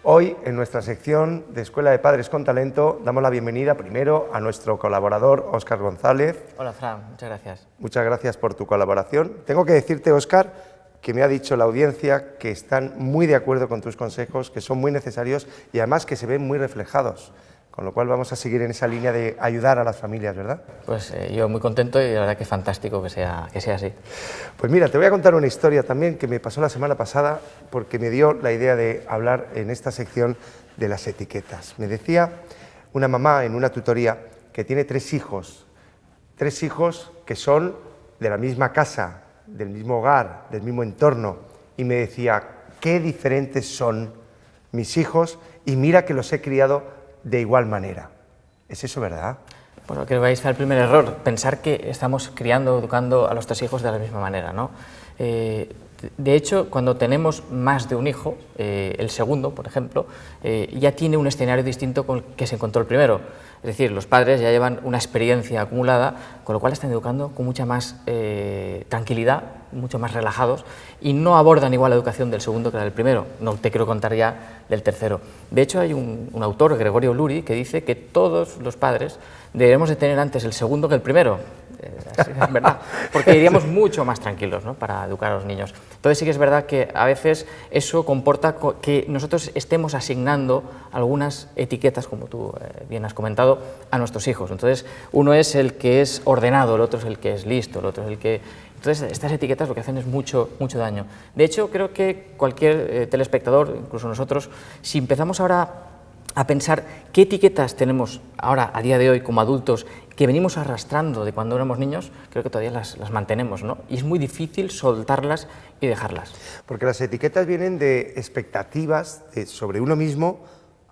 Hoy, en nuestra sección de Escuela de Padres con Talento, damos la bienvenida primero a nuestro colaborador, Óscar González. Hola, Fran, muchas gracias. Muchas gracias por tu colaboración. Tengo que decirte, Óscar, que me ha dicho la audiencia que están muy de acuerdo con tus consejos, que son muy necesarios y además que se ven muy reflejados. Con lo cual vamos a seguir en esa línea de ayudar a las familias, ¿verdad? Pues yo muy contento y la verdad que es fantástico que sea así. Pues mira, te voy a contar una historia también que me pasó la semana pasada porque me dio la idea de hablar en esta sección de las etiquetas. Me decía una mamá en una tutoría que tiene tres hijos que son de la misma casa, del mismo hogar, del mismo entorno, y me decía, qué diferentes son mis hijos y mira que los he criado de igual manera. ¿Es eso verdad? Bueno, creo que ahí está el primer error, pensar que estamos criando, educando a los tres hijos de la misma manera, ¿no? De hecho, cuando tenemos más de un hijo, el segundo, por ejemplo, ya tiene un escenario distinto con el que se encontró el primero. Es decir, los padres ya llevan una experiencia acumulada, con lo cual están educando con mucha más tranquilidad, mucho más relajados, y no abordan igual la educación del segundo que la del primero. No te quiero contar ya del tercero. De hecho, hay un autor, Gregorio Luri, que dice que todos los padres deberíamos de tener antes el segundo que el primero. Es verdad, porque iríamos mucho más tranquilos, ¿no?, para educar a los niños. Entonces sí que es verdad que a veces eso comporta que nosotros estemos asignando algunas etiquetas, como tú bien has comentado, a nuestros hijos. Entonces uno es el que es ordenado, el otro es el que es listo, el otro es el que... Entonces estas etiquetas lo que hacen es mucho daño. De hecho, creo que cualquier telespectador, incluso nosotros, si empezamos ahora a pensar qué etiquetas tenemos ahora, a día de hoy, como adultos, que venimos arrastrando de cuando éramos niños, creo que todavía las mantenemos, ¿no? Y es muy difícil soltarlas y dejarlas. Porque las etiquetas vienen de expectativas sobre uno mismo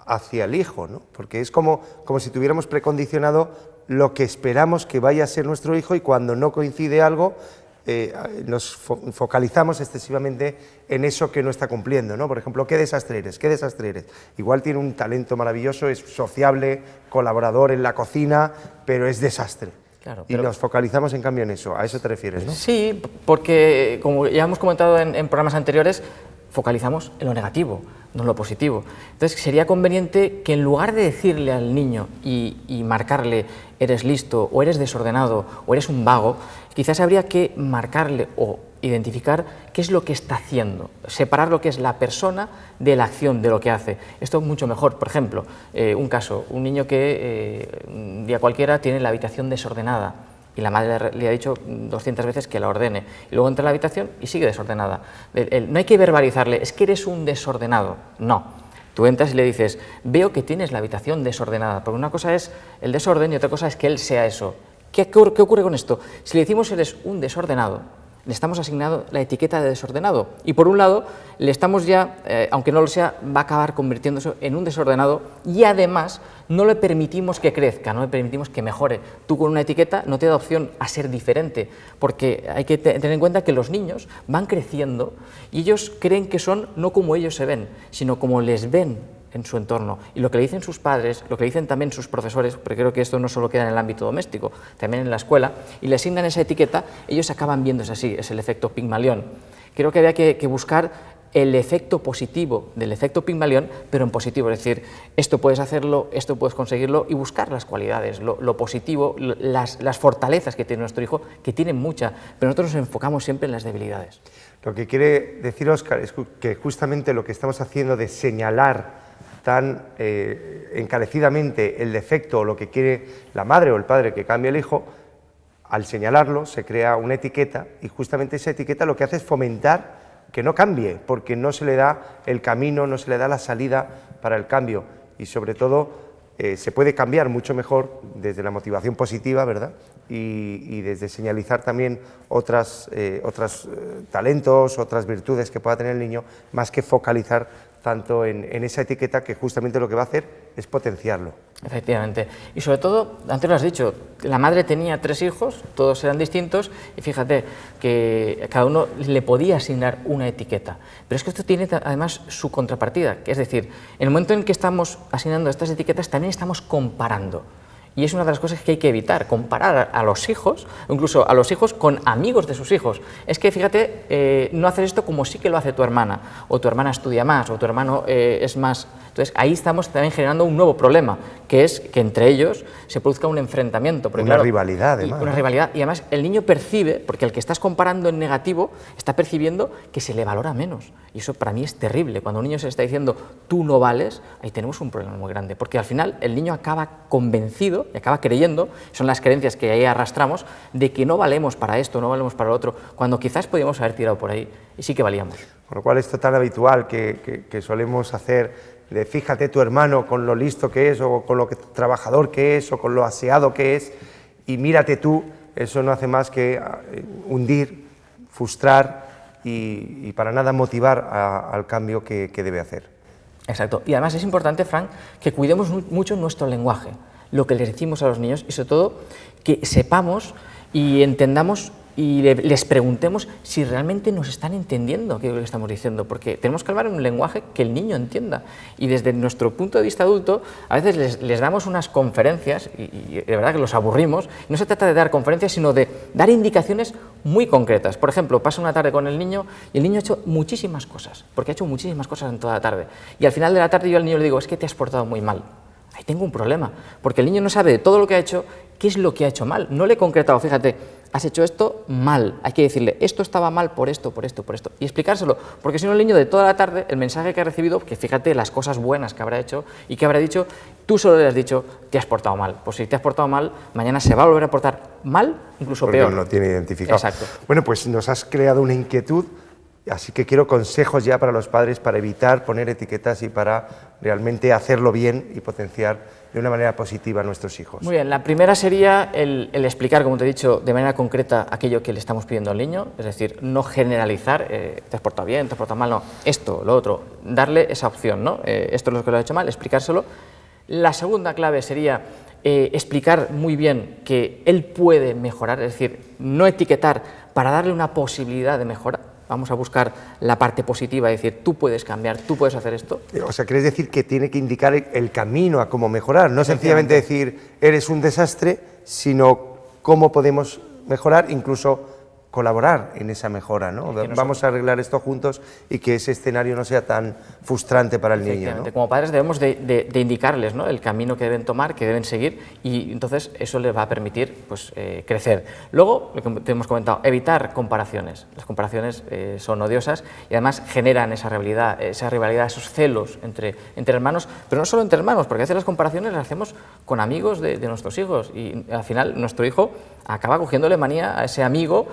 hacia el hijo, ¿no? Porque es como si tuviéramos precondicionado lo que esperamos que vaya a ser nuestro hijo y cuando no coincide algo, nos focalizamos excesivamente en eso que no está cumpliendo, ¿no? Por ejemplo, qué desastre eres, qué desastre eres. Igual tiene un talento maravilloso, es sociable, colaborador en la cocina, pero es desastre. Claro, y nos focalizamos en cambio en eso, a eso te refieres, ¿no? Sí, porque como ya hemos comentado en programas anteriores, focalizamos en lo negativo, no en lo positivo. Entonces sería conveniente que en lugar de decirle al niño y marcarle eres listo o eres desordenado o eres un vago, quizás habría que marcarle o identificar qué es lo que está haciendo, separar lo que es la persona de la acción, de lo que hace. Esto es mucho mejor. Por ejemplo, un caso, un niño que un día cualquiera tiene la habitación desordenada y la madre le ha dicho 200 veces que la ordene, y luego entra a la habitación y sigue desordenada. No hay que verbalizarle, es que eres un desordenado, no. Tú entras y le dices, veo que tienes la habitación desordenada, porque una cosa es el desorden y otra cosa es que él sea eso. ¿Qué ocurre con esto? Si le decimos eres un desordenado, le estamos asignando la etiqueta de desordenado y por un lado le estamos ya, aunque no lo sea, va a acabar convirtiéndose en un desordenado y además no le permitimos que crezca, no le permitimos que mejore. Tú con una etiqueta no te da opción a ser diferente, porque hay que tener en cuenta que los niños van creciendo y ellos creen que son no como ellos se ven, sino como les ven en su entorno. Y lo que le dicen sus padres, lo que le dicen también sus profesores, porque creo que esto no solo queda en el ámbito doméstico, también en la escuela, y le asignan esa etiqueta, ellos acaban viéndose así, es el efecto Pigmalión. Creo que había que buscar el efecto positivo del efecto Pigmalión, pero en positivo, es decir, esto puedes hacerlo, esto puedes conseguirlo, y buscar las cualidades, lo positivo, las fortalezas que tiene nuestro hijo, que tienen muchas, pero nosotros nos enfocamos siempre en las debilidades. Lo que quiere decir Óscar es que justamente lo que estamos haciendo de señalar tan encarecidamente el defecto o lo que quiere la madre o el padre que cambie el hijo, al señalarlo se crea una etiqueta y justamente esa etiqueta lo que hace es fomentar que no cambie, porque no se le da el camino, no se le da la salida para el cambio y sobre todo se puede cambiar mucho mejor desde la motivación positiva, ¿verdad? Y desde señalizar también otros talentos, otras virtudes que pueda tener el niño, más que focalizar tanto en esa etiqueta que justamente lo que va a hacer es potenciarlo. Efectivamente. Y sobre todo, antes lo has dicho, la madre tenía 3 hijos, todos eran distintos, y fíjate que a cada uno le podía asignar una etiqueta. Pero es que esto tiene además su contrapartida, que es decir, en el momento en que estamos asignando estas etiquetas también estamos comparando. Y es una de las cosas que hay que evitar, comparar a los hijos, o incluso a los hijos con amigos de sus hijos. Es que, fíjate, no hacer esto como sí que lo hace tu hermana, o tu hermana estudia más, o tu hermano es más... Entonces, ahí estamos también generando un nuevo problema, que es que entre ellos se produzca un enfrentamiento. Porque, una rivalidad, además. Una rivalidad, y además el niño percibe, porque el que estás comparando en negativo, está percibiendo que se le valora menos. Y eso para mí es terrible. Cuando un niño se le está diciendo, tú no vales, ahí tenemos un problema muy grande, porque al final el niño acaba convencido y acaba creyendo, son las creencias que ahí arrastramos, de que no valemos para esto, no valemos para lo otro, cuando quizás podíamos haber tirado por ahí y sí que valíamos. Con lo cual esto tan habitual que solemos hacer, de fíjate tu hermano con lo listo que es, o con lo trabajador que es, o con lo aseado que es, y mírate tú, eso no hace más que hundir, frustrar y para nada motivar al cambio que debe hacer. Exacto. Y además es importante, Fran, que cuidemos mucho nuestro lenguaje, lo que les decimos a los niños, y sobre todo que sepamos y entendamos y les preguntemos si realmente nos están entendiendo qué es lo que estamos diciendo, porque tenemos que hablar en un lenguaje que el niño entienda. Y desde nuestro punto de vista adulto, a veces les damos unas conferencias y de verdad que los aburrimos. No se trata de dar conferencias, sino de dar indicaciones muy concretas. Por ejemplo, paso una tarde con el niño y el niño ha hecho muchísimas cosas, porque ha hecho muchísimas cosas en toda la tarde. Y al final de la tarde yo al niño le digo, es que te has portado muy mal. Ahí tengo un problema, porque el niño no sabe de todo lo que ha hecho, qué es lo que ha hecho mal. No le he concretado, fíjate, has hecho esto mal. Hay que decirle, esto estaba mal por esto, por esto, por esto. Y explicárselo, porque si no el niño de toda la tarde, el mensaje que ha recibido, que fíjate las cosas buenas que habrá hecho y que habrá dicho, tú solo le has dicho, te has portado mal. Pues si te has portado mal, mañana se va a volver a portar mal, incluso porque peor. No lo tiene identificado. Exacto. Bueno, pues nos has creado una inquietud. Así que quiero consejos ya para los padres para evitar poner etiquetas y para realmente hacerlo bien y potenciar de una manera positiva a nuestros hijos. Muy bien, la primera sería el explicar, como te he dicho, de manera concreta aquello que le estamos pidiendo al niño, es decir, no generalizar, te has portado bien, te has portado mal, no, esto, lo otro, darle esa opción, ¿no? Esto es lo que lo ha hecho mal, explicárselo. La segunda clave sería explicar muy bien que él puede mejorar, es decir, no etiquetar para darle una posibilidad de mejora. Vamos a buscar la parte positiva, es decir, tú puedes cambiar, tú puedes hacer esto. O sea, ¿quieres decir que tiene que indicar el camino a cómo mejorar? No sencillamente decir, eres un desastre, sino cómo podemos mejorar, incluso colaborar en esa mejora, ¿no? Vamos a arreglar esto juntos y que ese escenario no sea tan frustrante para el niño, ¿no? Como padres debemos de indicarles, ¿no?, el camino que deben tomar, que deben seguir, y entonces eso les va a permitir pues, crecer. Luego, lo que te hemos comentado, evitar comparaciones. Las comparaciones son odiosas y además generan esa rivalidad, esos celos entre hermanos, pero no solo entre hermanos, porque a veces las comparaciones las hacemos con amigos de nuestros hijos y al final nuestro hijo acaba cogiéndole manía a ese amigo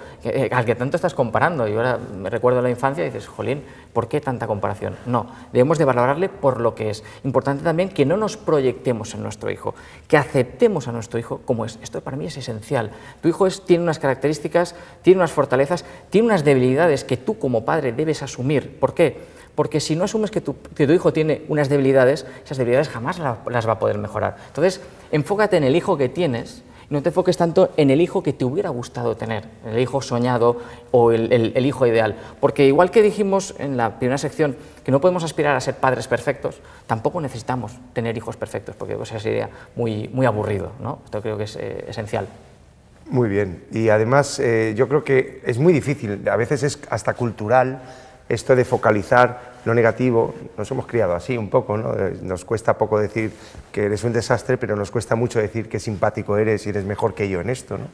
al que tanto estás comparando. Y ahora me recuerdo la infancia y dices, jolín, ¿por qué tanta comparación? No, debemos de valorarle por lo que es. Importante también que no nos proyectemos en nuestro hijo, que aceptemos a nuestro hijo como es. Esto para mí es esencial. Tu hijo tiene unas características, tiene unas fortalezas, tiene unas debilidades que tú como padre debes asumir. ¿Por qué? Porque si no asumes que tu hijo tiene unas debilidades, esas debilidades jamás las va a poder mejorar. Entonces, enfócate en el hijo que tienes. No te enfoques tanto en el hijo que te hubiera gustado tener, el hijo soñado o el hijo ideal. Porque igual que dijimos en la primera sección que no podemos aspirar a ser padres perfectos, tampoco necesitamos tener hijos perfectos, porque eso sería muy, muy aburrido, ¿no? Esto creo que es esencial. Muy bien. Y además yo creo que es muy difícil, a veces es hasta cultural, esto de focalizar lo negativo. Nos hemos criado así un poco, ¿no? Nos cuesta poco decir que eres un desastre, pero nos cuesta mucho decir qué simpático eres y eres mejor que yo en esto, ¿no?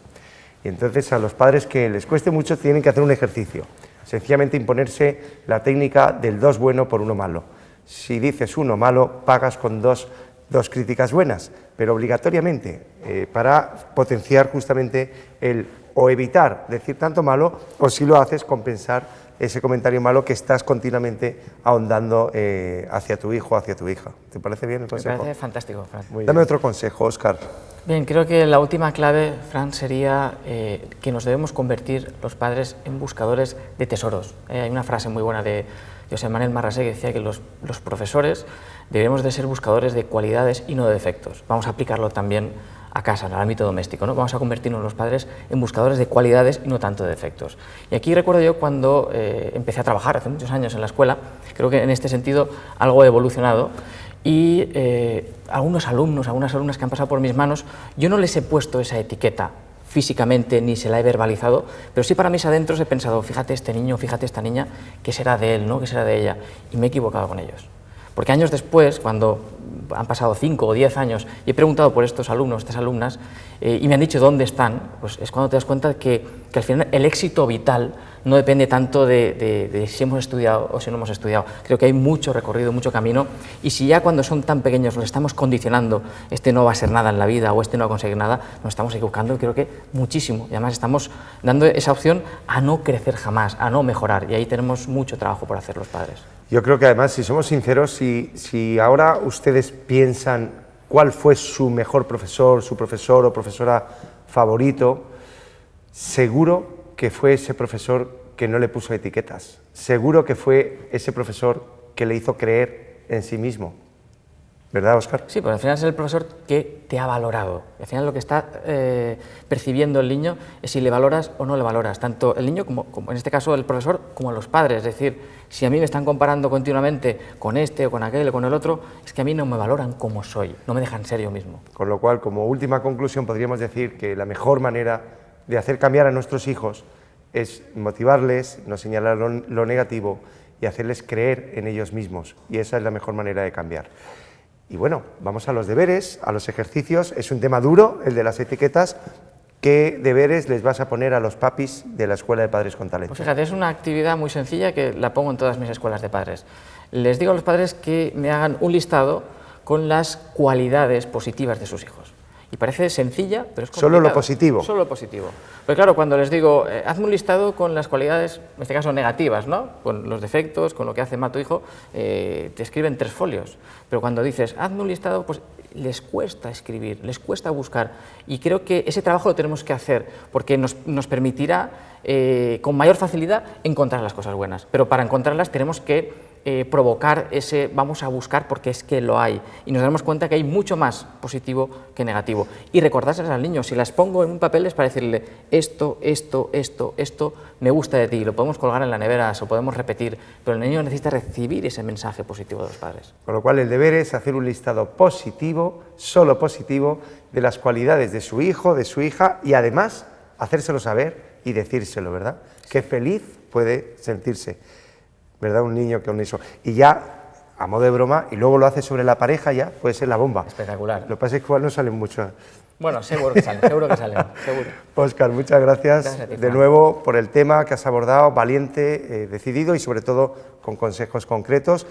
Y entonces a los padres que les cueste mucho tienen que hacer un ejercicio, sencillamente imponerse la técnica del 2 bueno por 1 malo. Si dices 1 malo, pagas con dos críticas buenas, pero obligatoriamente, para potenciar justamente o evitar decir tanto malo, o si lo haces, compensar ese comentario malo que estás continuamente ahondando hacia tu hijo o hacia tu hija. ¿Te parece bien el consejo? Me parece fantástico, Fran. Dame otro consejo, Óscar. Bien, creo que la última clave, Fran, sería que nos debemos convertir los padres en buscadores de tesoros. Hay una frase muy buena de José Manuel Marrasé que decía que los profesores debemos de ser buscadores de cualidades y no de defectos. Vamos a aplicarlo también a casa, en el ámbito doméstico, ¿no? Vamos a convertirnos los padres en buscadores de cualidades y no tanto de defectos. Y aquí recuerdo yo cuando empecé a trabajar hace muchos años en la escuela, creo que en este sentido algo ha evolucionado, Y algunos alumnos, algunas alumnas que han pasado por mis manos, yo no les he puesto esa etiqueta físicamente ni se la he verbalizado, pero sí para mis adentros he pensado, fíjate este niño, fíjate esta niña, ¿qué será de él, no? ¿Qué será de ella? Y me he equivocado con ellos. Porque años después, cuando han pasado 5 o 10 años, y he preguntado por estos alumnos, estas alumnas, y me han dicho dónde están, pues es cuando te das cuenta que al final el éxito vital no depende tanto de si hemos estudiado o si no hemos estudiado. Creo que hay mucho recorrido, mucho camino, y si ya cuando son tan pequeños nos estamos condicionando, este no va a ser nada en la vida o este no va a conseguir nada, nos estamos equivocando, creo que muchísimo, y además estamos dando esa opción a no crecer jamás, a no mejorar, y ahí tenemos mucho trabajo por hacer los padres. Yo creo que además, si somos sinceros, si ahora ustedes piensan cuál fue su mejor profesor, su profesor o profesora favorito, seguro que fue ese profesor que no le puso etiquetas, seguro que fue ese profesor que le hizo creer en sí mismo. ¿Verdad, Óscar? Sí, pero al final es el profesor que te ha valorado. Al final lo que está percibiendo el niño es si le valoras o no le valoras, tanto el niño como en este caso el profesor, como los padres. Es decir, si a mí me están comparando continuamente con este o con aquel o con el otro, es que a mí no me valoran como soy, no me dejan ser yo mismo. Con lo cual, como última conclusión, podríamos decir que la mejor manera de hacer cambiar a nuestros hijos es motivarles, no señalar lo negativo y hacerles creer en ellos mismos. Y esa es la mejor manera de cambiar. Y bueno, vamos a los deberes, a los ejercicios. Es un tema duro, el de las etiquetas. ¿Qué deberes les vas a poner a los papis de la Escuela de Padres con Talento? Pues fíjate, es una actividad muy sencilla que la pongo en todas mis escuelas de padres. Les digo a los padres que me hagan un listado con las cualidades positivas de sus hijos. Y parece sencilla, pero es complicado. ¿Solo lo positivo? Solo lo positivo. Pues claro, cuando les digo, hazme un listado con las cualidades, en este caso negativas, ¿no? Con los defectos, con lo que hace mal tu hijo, te escriben 3 folios. Pero cuando dices, hazme un listado, pues les cuesta escribir, les cuesta buscar. Y creo que ese trabajo lo tenemos que hacer, porque nos permitirá con mayor facilidad encontrar las cosas buenas. Pero para encontrarlas tenemos que provocar ese vamos a buscar porque es que lo hay, y nos damos cuenta que hay mucho más positivo que negativo, y recordárselas al niño. Si las pongo en un papel es para decirle esto me gusta de ti, lo podemos colgar en la nevera, o podemos repetir, pero el niño necesita recibir ese mensaje positivo de los padres. Con lo cual el deber es hacer un listado positivo, solo positivo, de las cualidades de su hijo, de su hija, y además hacérselo saber y decírselo, ¿verdad? Qué feliz puede sentirse, ¿verdad? Un niño que un hijo. Y ya, a modo de broma, y luego lo hace sobre la pareja, ya puede ser la bomba. Espectacular. Lo que pasa es que igual no salen mucho. Bueno, seguro que salen, seguro. Óscar, muchas gracias de nuevo por el tema que has abordado, valiente, decidido y sobre todo con consejos concretos.